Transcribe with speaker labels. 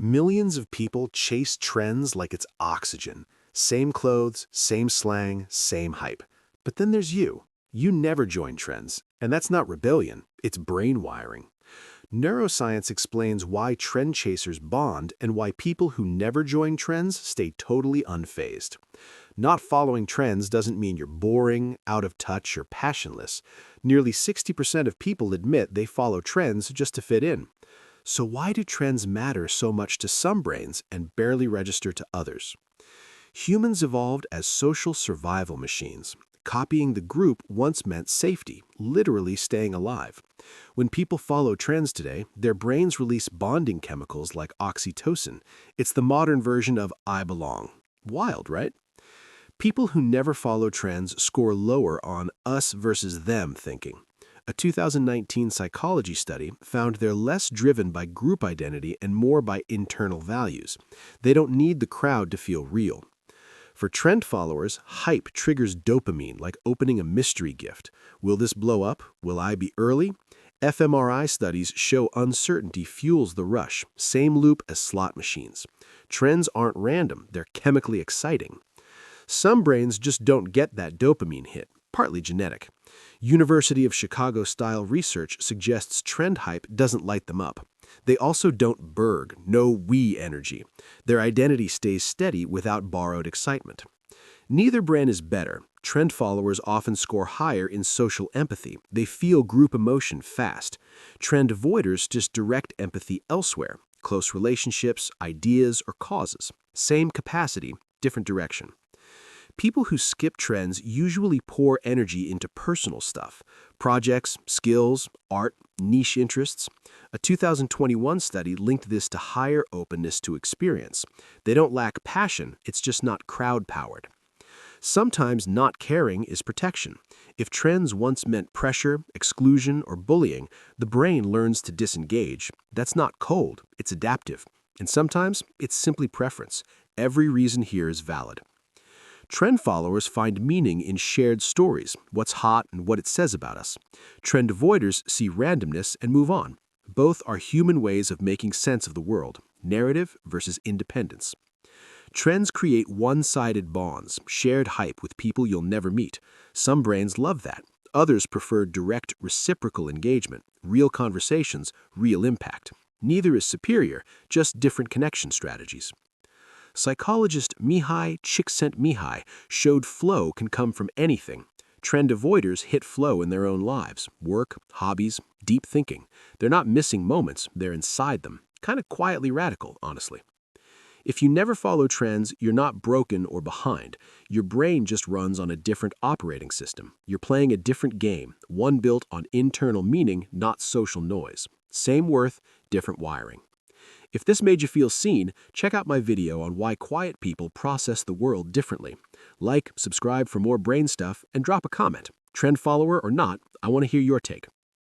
Speaker 1: Millions of people chase trends like it's oxygen. Same clothes, same slang, same hype. But then there's you. You never join trends. And that's not rebellion, it's brain wiring. Neuroscience explains why trend chasers bond and why people who never join trends stay totally unfazed. Not following trends doesn't mean you're boring, out of touch, or passionless. Nearly 60% of people admit they follow trends just to fit in. So why do trends matter so much to some brains and barely register to others? Humans evolved as social survival machines. Copying the group once meant safety, literally staying alive. When people follow trends today, their brains release bonding chemicals like oxytocin. It's the modern version of I belong. Wild, right? People who never follow trends score lower on us versus them thinking. A 2019 psychology study found they're less driven by group identity and more by internal values. They don't need the crowd to feel real. For trend followers, hype triggers dopamine like opening a mystery gift. Will this blow up? Will I be early? fMRI studies show uncertainty fuels the rush, same loop as slot machines. Trends aren't random, they're chemically exciting. Some brains just don't get that dopamine hit, partly genetic. University of Chicago-style research suggests trend hype doesn't light them up. They also don't burg, no we energy. Their identity stays steady without borrowed excitement. Neither brain is better. Trend followers often score higher in social empathy. They feel group emotion fast. Trend avoiders just direct empathy elsewhere, close relationships, ideas, or causes. Same capacity, different direction. People who skip trends usually pour energy into personal stuff, projects, skills, art, niche interests. A 2021 study linked this to higher openness to experience. They don't lack passion, it's just not crowd-powered. Sometimes not caring is protection. If trends once meant pressure, exclusion, or bullying, the brain learns to disengage. That's not cold, it's adaptive. And sometimes it's simply preference. Every reason here is valid. Trend followers find meaning in shared stories, what's hot and what it says about us. Trend avoiders see randomness and move on. Both are human ways of making sense of the world, narrative versus independence. Trends create one-sided bonds, shared hype with people you'll never meet. Some brains love that. Others prefer direct, reciprocal engagement, real conversations, real impact. Neither is superior, just different connection strategies. Psychologist Mihai Csikszentmihalyi showed flow can come from anything. Trend avoiders hit flow in their own lives, work, hobbies, deep thinking. They're not missing moments, they're inside them. Kind of quietly radical, honestly. If you never follow trends, you're not broken or behind. Your brain just runs on a different operating system. You're playing a different game, one built on internal meaning, not social noise. Same worth, different wiring. If this made you feel seen, check out my video on why quiet people process the world differently. Like, subscribe for more brain stuff, and drop a comment. Trend follower or not, I want to hear your take.